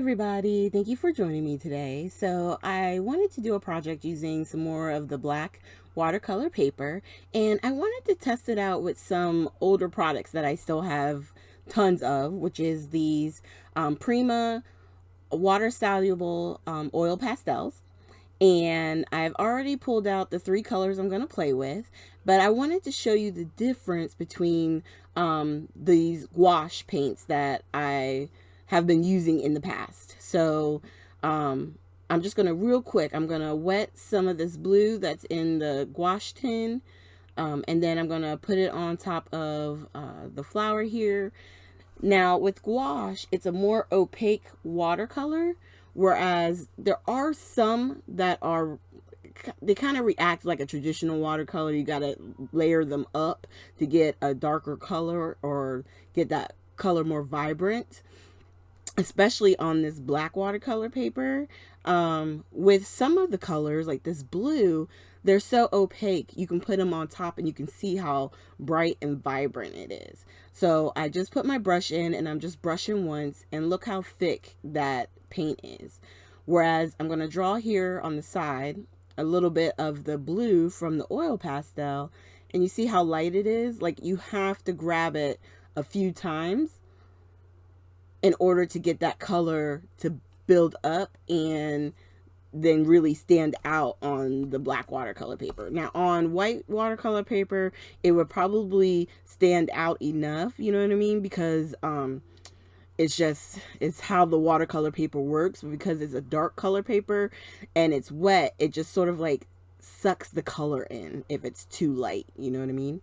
everybody, thank you for joining me today. So I wanted to do a project using some more of the black watercolor paper, and I wanted to test it out with some older products that I still have tons of, which is these Prima water soluble oil pastels. And I've already pulled out the three colors I'm going to play with, but I wanted to show you the difference between these gouache paints that I have been using in the past. So I'm just going to real quick, I'm going to wet some of this blue that's in the gouache tin, and then I'm going to put it on top of the flower here. Now with gouache, it's a more opaque watercolor, whereas there are some that are, they kind of react like a traditional watercolor. You got to layer them up to get a darker color or get that color more vibrant, especially on this black watercolor paper. With some of the colors, like this blue, they're so opaque, you can put them on top and you can see how bright and vibrant it is. So I just put my brush in and I'm just brushing once, and look how thick that paint is. Whereas I'm going to draw here on the side a little bit of the blue from the oil pastel, and you see how light it is. Like, you have to grab it a few times in order to get that color to build up and then really stand out on the black watercolor paper. Now on white watercolor paper, it would probably stand out enough, you know what I mean? Because it's how the watercolor paper works. Because it's a dark color paper and it's wet, it just sort of like sucks the color in if it's too light, you know what I mean?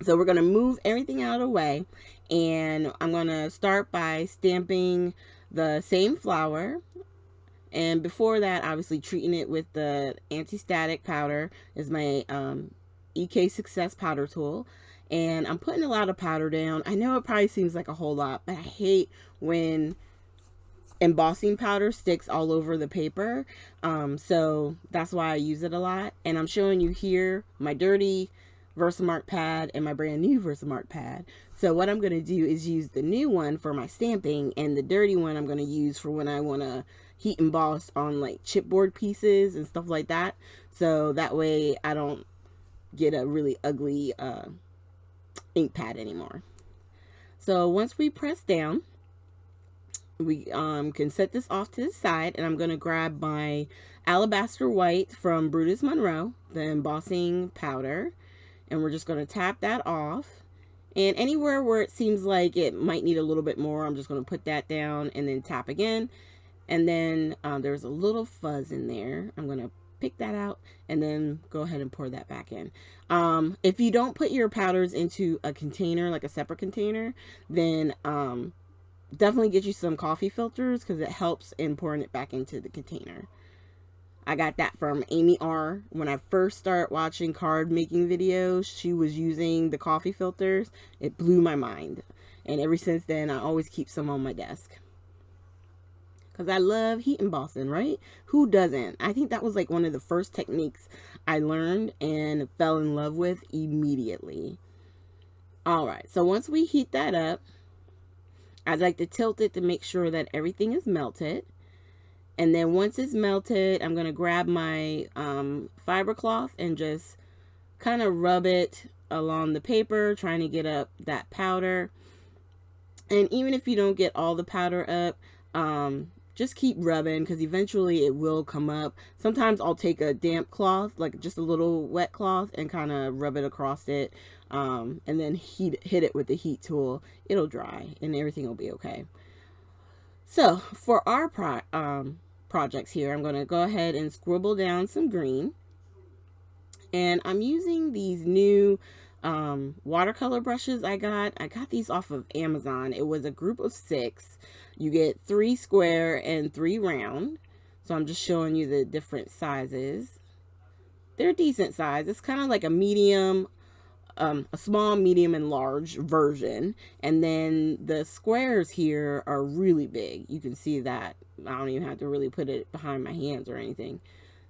So we're going to move everything out of the way, and I'm going to start by stamping the same flower. And before that, obviously treating it with the anti-static powder is my EK Success powder tool. And I'm putting a lot of powder down. I know it probably seems like a whole lot, but I hate when embossing powder sticks all over the paper. So that's why I use it a lot. And I'm showing you here my dirty Versamark pad and my brand new Versamark pad. So what I'm going to do is use the new one for my stamping, and the dirty one I'm going to use for when I want to heat emboss on like chipboard pieces and stuff like that. So that way I don't get a really ugly ink pad anymore. So once we press down, we can set this off to the side, and I'm going to grab my Alabaster White from Brutus Monroe, the embossing powder, and we're just going to tap that off. And anywhere where it seems like it might need a little bit more, I'm just going to put that down and then tap again. And then there's a little fuzz in there. I'm going to pick that out and then go ahead and pour that back in. If you don't put your powders into a container, like a separate container, then definitely get you some coffee filters, because it helps in pouring it back into the container. I got that from Amy R. When I first started watching card making videos, she was using the coffee filters. It blew my mind. And ever since then, I always keep some on my desk. Because I love heat embossing, right? Who doesn't? I think that was like one of the first techniques I learned and fell in love with immediately. Alright, so once we heat that up, I'd like to tilt it to make sure that everything is melted. And then once it's melted, I'm going to grab my fiber cloth and just kind of rub it along the paper, trying to get up that powder. And even if you don't get all the powder up, just keep rubbing, because eventually it will come up. Sometimes I'll take a damp cloth, like just a little wet cloth, and kind of rub it across it, and then hit it with the heat tool. It'll dry and everything will be okay. So for our projects here, I'm going to go ahead and scribble down some green, and I'm using these new watercolor brushes I got these off of Amazon. It was a group of 6. You get 3 square and 3 round. So I'm just showing you the different sizes. They're decent size. It's kind of like a medium, a small, medium, and large version. And then the squares here are really big. You can see that. I don't even have to really put it behind my hands or anything.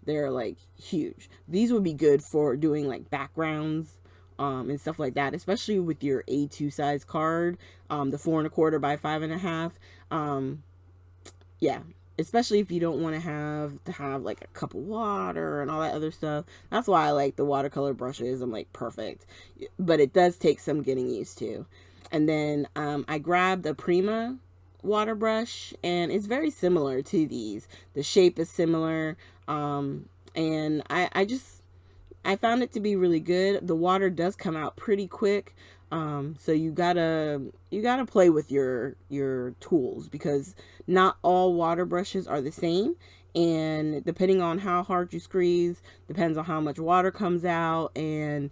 They're like huge. These would be good for doing like backgrounds and stuff like that, especially with your A2 size card, the 4 1/4 by 5 1/2. Yeah, especially if you don't want to have like a cup of water and all that other stuff. That's why I like the watercolor brushes. I'm like, perfect. But it does take some getting used to. And then I grabbed a Prima water brush, and it's very similar to these. The shape is similar. And I found it to be really good. The water does come out pretty quick. So you gotta play with your tools, because not all water brushes are the same, and depending on how hard you squeeze depends on how much water comes out. And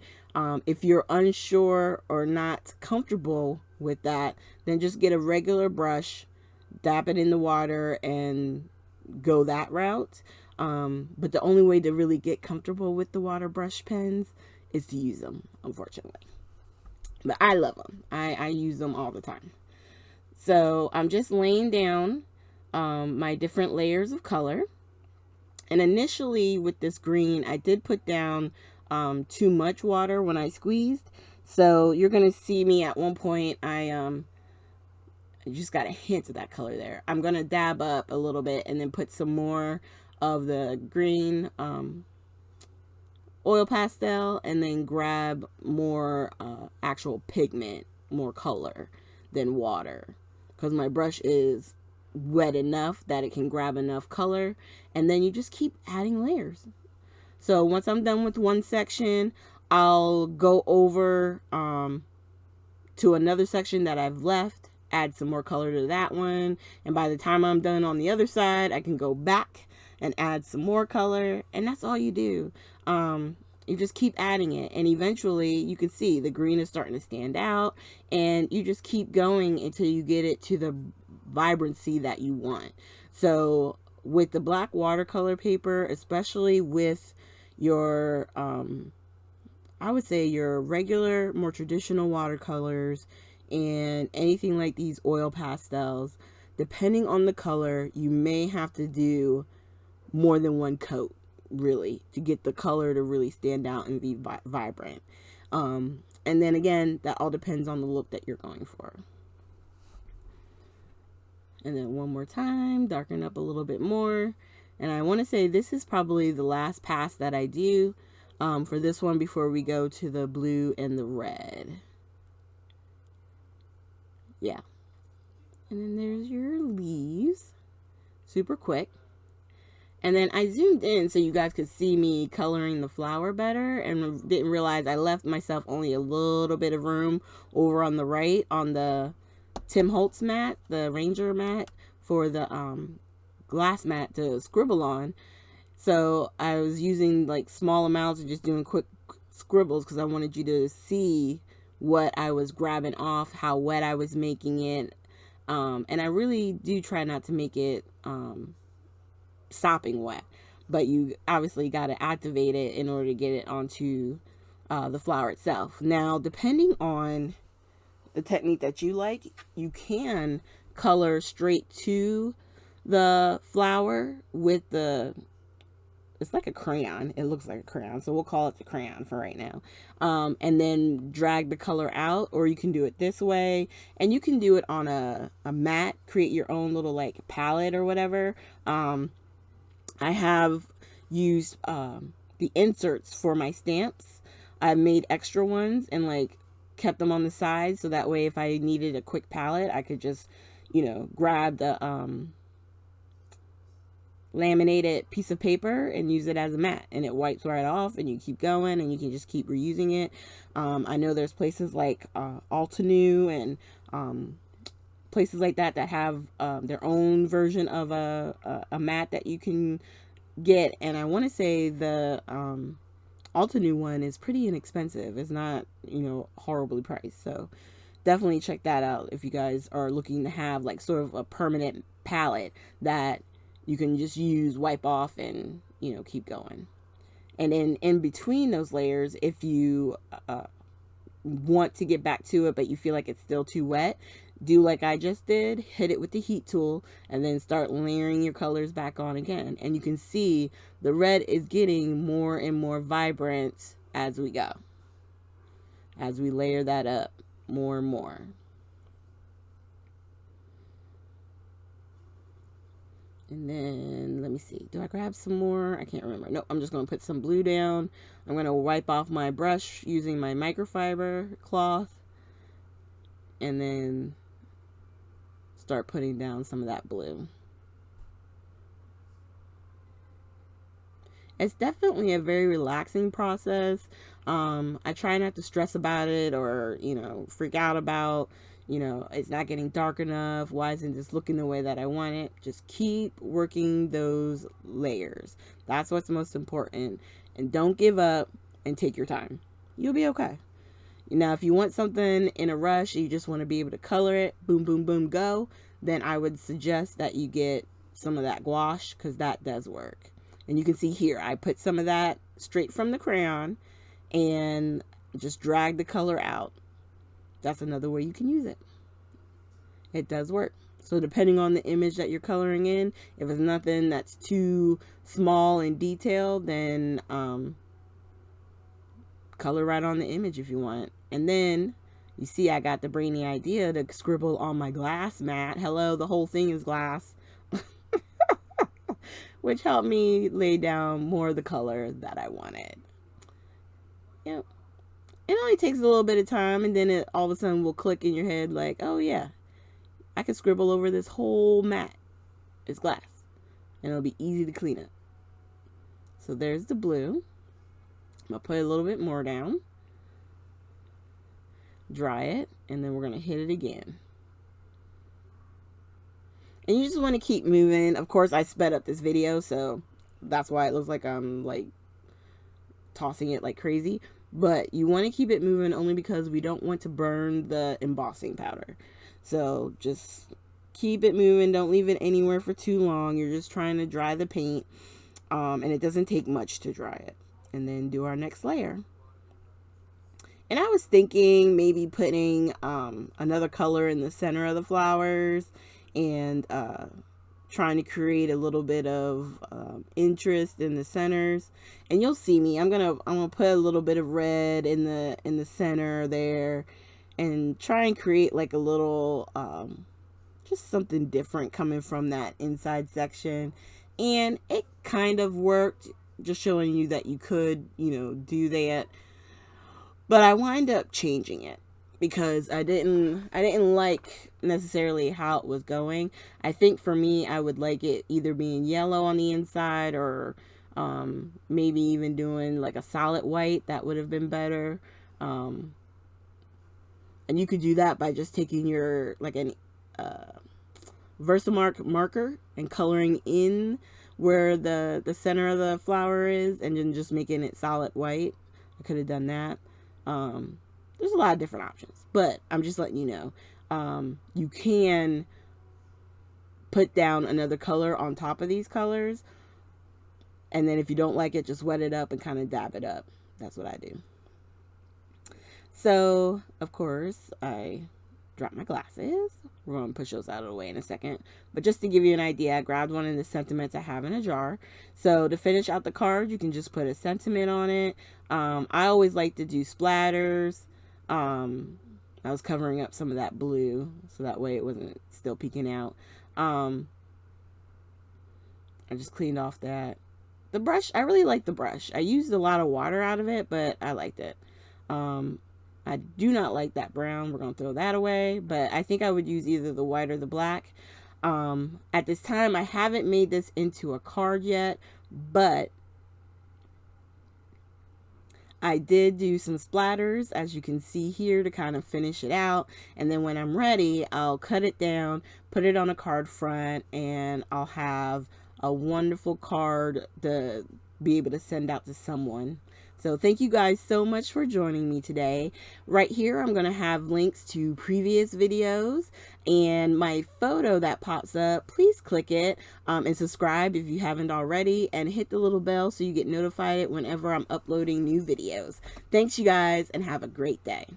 if you're unsure or not comfortable with that, then just get a regular brush, dab it in the water, and go that route. But the only way to really get comfortable with the water brush pens is to use them, unfortunately. But I love them. I use them all the time. So I'm just laying down my different layers of color. And initially with this green, I did put down too much water when I squeezed. So you're going to see me at one point, I just got a hint of that color there. I'm going to dab up a little bit and then put some more of the green oil pastel, and then grab more actual pigment, more color than water, because my brush is wet enough that it can grab enough color. And then you just keep adding layers. So once I'm done with one section, I'll go over to another section that I've left, add some more color to that one, and by the time I'm done on the other side, I can go back and add some more color. And that's all you do. You just keep adding it, and eventually you can see the green is starting to stand out, and you just keep going until you get it to the vibrancy that you want. So with the black watercolor paper, especially with your I would say your regular, more traditional watercolors and anything like these oil pastels, depending on the color, you may have to do more than one coat, really, to get the color to really stand out and be vibrant. And then again, that all depends on the look that you're going for. And then one more time, darken up a little bit more. And I want to say this is probably the last pass that I do for this one before we go to the blue and the red. Yeah. And then there's your leaves. Super quick. And then I zoomed in so you guys could see me coloring the flower better, and didn't realize I left myself only a little bit of room over on the right on the Tim Holtz mat, the Ranger mat, for the glass mat to scribble on. So I was using like small amounts and just doing quick scribbles because I wanted you to see what I was grabbing off, how wet I was making it. And I really do try not to make it sopping wet, but you obviously got to activate it in order to get it onto the flower itself. Now, depending on the technique that you like, you can color straight to the flower with the, it's like a crayon. It looks like a crayon, so we'll call it the crayon for right now. And then drag the color out, or you can do it this way, and you can do it on a mat, create your own little like palette or whatever. I have used the inserts for my stamps. I've made extra ones and like kept them on the side, so that way if I needed a quick palette, I could just, grab the laminated piece of paper and use it as a mat, and it wipes right off, and you keep going and you can just keep reusing it. I know there's places like Altenew and places like that have their own version of a mat that you can get, and I want to say the Altenew one is pretty inexpensive. It's not horribly priced, so definitely check that out if you guys are looking to have like sort of a permanent palette that you can just use, wipe off, and keep going. And then in between those layers, if you want to get back to it but you feel like it's still too wet, do like I just did, hit it with the heat tool, and then start layering your colors back on again. And you can see the red is getting more and more vibrant as we go, as we layer that up more and more. And then, let me see. Do I grab some more? I can't remember. No, I'm just going to put some blue down. I'm going to wipe off my brush using my microfiber cloth. And then start putting down some of that blue. It's definitely a very relaxing process. I try not to stress about it or, freak out about, it's not getting dark enough. Why isn't this looking the way that I want it? Just keep working those layers. That's what's most important. And don't give up and take your time. You'll be okay. Now, if you want something in a rush, you just want to be able to color it, boom, boom, boom, go, then I would suggest that you get some of that gouache because that does work. And you can see here, I put some of that straight from the crayon and just drag the color out. That's another way you can use it. It does work. So depending on the image that you're coloring in, if it's nothing that's too small and detailed, then color right on the image if you want. And then you see I got the brainy idea to scribble on my glass mat. Hello, the whole thing is glass. Which helped me lay down more of the color that I wanted. Yep. It only takes a little bit of time, and then it all of a sudden will click in your head like, oh yeah, I can scribble over this whole mat. It's glass. And it'll be easy to clean up. So there's the blue. I'm going to put a little bit more down. Dry it, and then we're going to hit it again. And you just want to keep moving. Of course, I sped up this video, so that's why it looks like I'm like tossing it like crazy. But you want to keep it moving only because we don't want to burn the embossing powder. So just keep it moving. Don't leave it anywhere for too long. You're just trying to dry the paint. And it doesn't take much to dry it. And then do our next layer. And I was thinking maybe putting another color in the center of the flowers and trying to create a little bit of interest in the centers. And you'll see me. I'm gonna put a little bit of red in the center there, and try and create like a little just something different coming from that inside section. And it kind of worked, just showing you that you could, do that. But I wind up changing it because I didn't like necessarily how it was going. I think for me, I would like it either being yellow on the inside or maybe even doing like a solid white. That would have been better. And you could do that by just taking your like an Versamark marker and coloring in where the center of the flower is, and then just making it solid white. I could have done that. There's a lot of different options, but I'm just letting you know. You can put down another color on top of these colors, and then if you don't like it, just wet it up and kind of dab it up. That's what I do. So, of course, I dropped my glasses. We're going to push those out of the way in a second. But just to give you an idea, I grabbed one of the sentiments I have in a jar. So to finish out the card, you can just put a sentiment on it. I always like to do splatters. I was covering up some of that blue so that way it wasn't still peeking out. I just cleaned off that. The brush, I really like the brush. I used a lot of water out of it, but I liked it. I do not like that brown. We're going to throw that away. But I think I would use either the white or the black. At this time, I haven't made this into a card yet. But I did do some splatters, as you can see here, to kind of finish it out. And then when I'm ready, I'll cut it down, put it on a card front, and I'll have a wonderful card to be able to send out to someone. So thank you guys so much for joining me today. Right here, I'm going to have links to previous videos and my photo that pops up. Please click it and subscribe if you haven't already, and hit the little bell so you get notified whenever I'm uploading new videos. Thanks, you guys, and have a great day.